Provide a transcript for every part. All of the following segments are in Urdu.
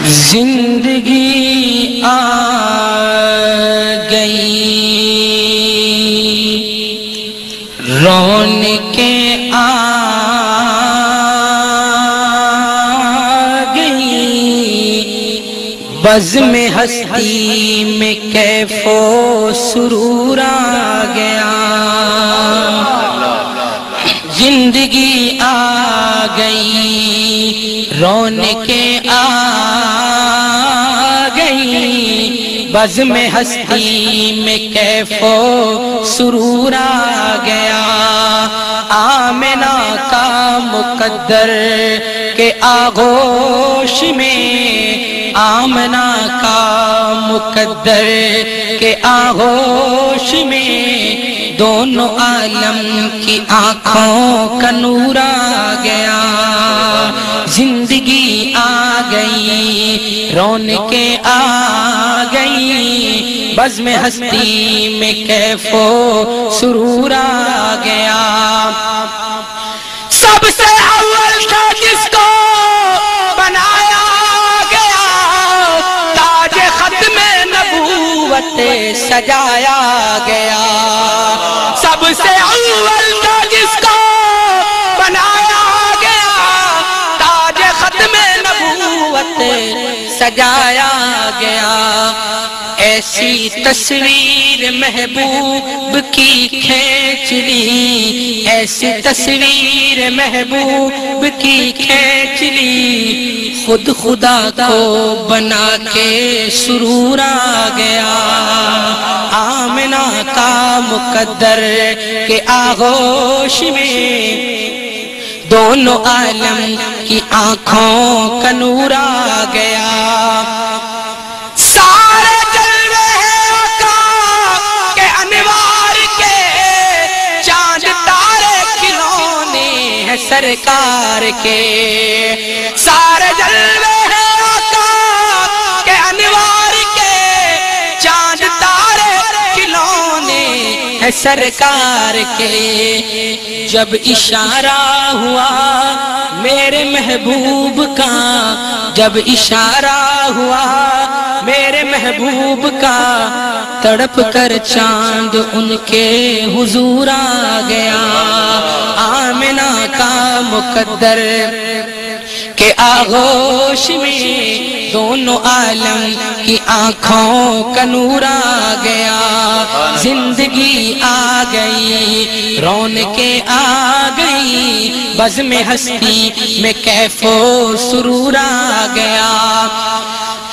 زندگی آ گئی رونقیں آ گئی بزم ہستی میں کیف و سرور آ گیا زندگی آ گئی رونقیں آ گئی بزم ہستی میں کیف و سرور آ گیا آمنہ کا مقدر کے آغوش میں آمنہ کا مقدر کے آغوش میں دونوں عالم کی آنکھوں کا نور آ گیا زندگی آ گئی رونقیں آ گئی بزم ہستی میں کیف و سرور آ گیا سب سے اول تھا جس کو بنایا گیا تاج ختم نبوت سجایا گیا سب سے اول تھا جس کو بنایا گیا تاج ختم نبوت سجایا گیا ایسی تصویر محبوب کی کھینچ لی ایسی تصویر محبوب کی کھینچ لی خود خدا کو بنا کے سرور آ گیا آمنہ کا مقدر کے آغوش میں دونوں عالم کی آنکھوں کا نور آ گیا سرکار کے سارے جلوے ہیں آقا کے انوار کے چاند تارے کھلونے ہیں سرکار کے جب اشارہ ہوا میرے محبوب کا جب اشارہ ہوا میرے محبوب کا تڑپ کر چاند ان کے حضور آ گیا آمنہ کا مقدر کے آغوش میں دونوں عالم کی آنکھوں کا نور آ گیا زندگی آ گئی رونقیں آ گئی بزم ہستی میں کیف و سرور آ گیا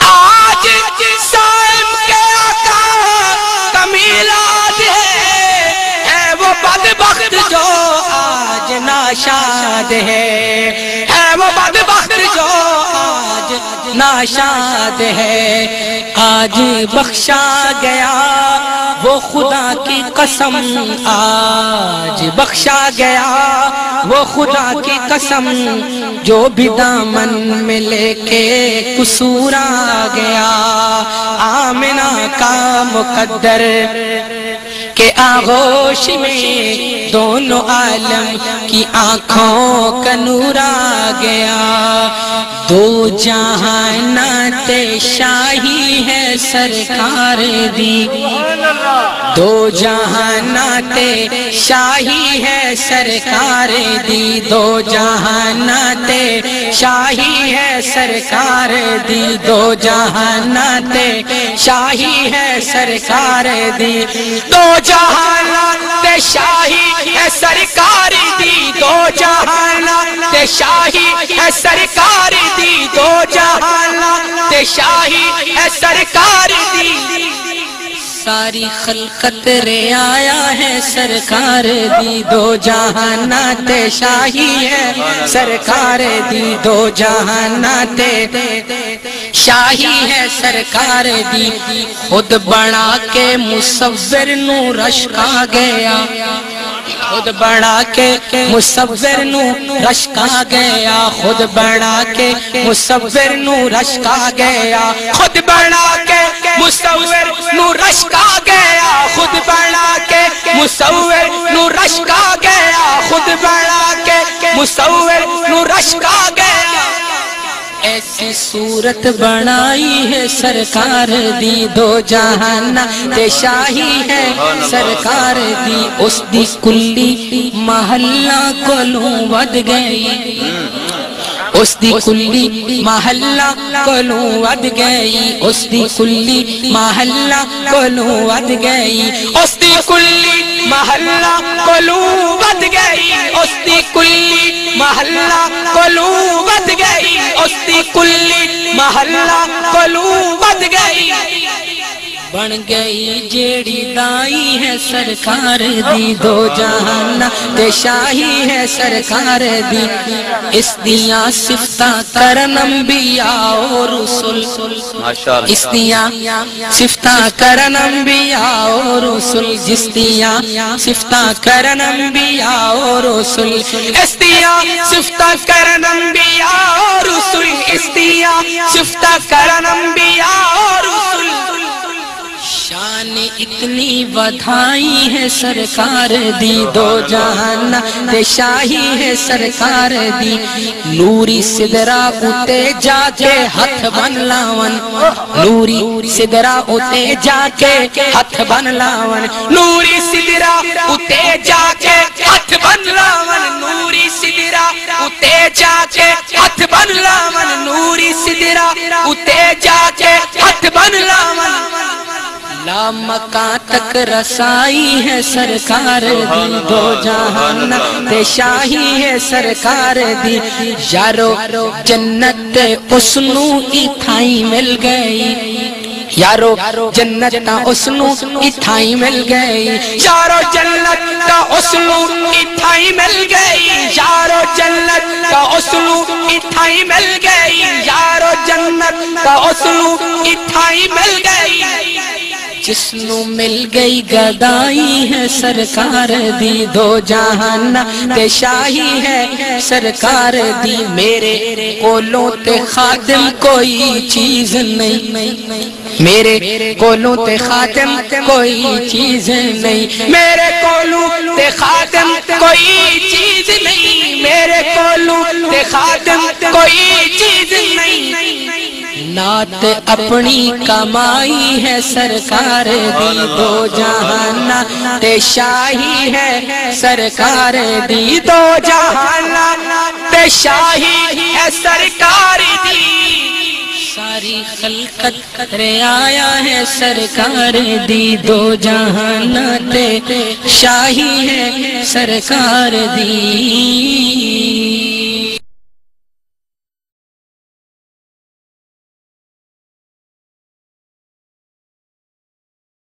آج صائم کے آقا کا میلاد ہے وہ بدبخت جو آج ناشاد ہے وہ بدبخت جو آج ناشاد ہے آج بخشا گیا وہ خدا کی قسم آج بخشا گیا وہ خدا کی قسم جو بھی دامن میں لے کے قصور آ گیا آمنہ کا مقدر کے آغوش میں دونوں عالم کی آنکھوں کا نور آ گیا دو جہانات شاہی ہے سرکار دی دو جہانات شاہی ہے سرکار دی دو جہانات شاہی ہے سرکار دی دو جہانات شاہی ہے سرکار دی دو جہانات شاہی ہے سرکار دی دو جہانات شاہی ہے سرکار دی دو جہانات شاہی ہے سرکار دی ساری خلقت رعایا ہے سرکار دی دو جہانات شاہی ہے سرکار دی دو جہانات شاہی ہے سرکار دی خود بنا کے مصور نو رشکا گیا خود بڑا کے مصور نو رشکا گیا خود بڑا کے مصور نو رشکا گیا خود بڑا کے مصور نو رشکا گیا خود بڑا کے مصور نو رشکا گیا خود بڑا کے مصور نو رشکا گیا ایسے ایسی صورت بنائی ہے سرکار دی دو جہان تے شاہی ہے سرکار دی اس دی کلی محلہ کولوں ود گئی اس دی کلی محلہ کولوں ود گئی اس دی کلی محلہ کولوں ود گئی اس دی کلی محلہ کولوں ود گئی اس دی کلی محلہ کولوں ود گئی اس دی کلی محلہ کولوں ود گئی بن گئی جیڑی دائی ہے سرکار دی دو جہان تے شاہی ہے سرکار دی اس دیاں صفتاں کرن انبیاء و رسول اس دیاں صفتاں کرن انبیاء و رسول جس دیاں صفتاں کرن انبیاء و رسول اس دیاں صفتاں کرن انبیاء و رسول اس دیاں صفتاں کرن انبیاء و رسول شان اتنی بدھائی ہے سرکار دی دو جہان تے شاہی ہے سرکار دی نوری صدرہ اتے جا کے ہاتھ بن لاون نوری صدرہ اتے جا کے ہاتھ بن لاون نوری صدرہ اتے جا کے ہاتھ بن لاون نوری صدرہ اتے جا کے ہاتھ بن لاون نوری صدرہ اتے جا کے ہاتھ بن لاون لا مکان تک رسائی ہے سرکار دی دو جہان تے شاہی ہے سرکار دی یارو جنت اسنو اتھائی مل گئی یارو جنت تا اسنو اتھائی مل گئی یارو جنت تا اسنو اتھائی مل گئی یارو جنت تا اسنو اتھائی مل گئی یارو جنت تا اسنو اتھائی مل گئی جسنو مل گئی گدائی ہے سرکار دی دو جہان تے شاہی ہے سرکار دی میرے کولوں تے خادم کوئی چیز نہیں میرے کولوں تے خادم کوئی چیز نہیں میرے کولوں تے خادم کوئی چیز نہیں میرے کولوں تے خادم کوئی چیز نہیں نعت اپنی کمائی ہے سرکار دی دو جہان تے شاہی ہے سرکار دی دو جہان تے شاہی ہے سرکار دی ساری خلقت رعایا ہے سرکار دی دو جہان تے شاہی ہے سرکار دی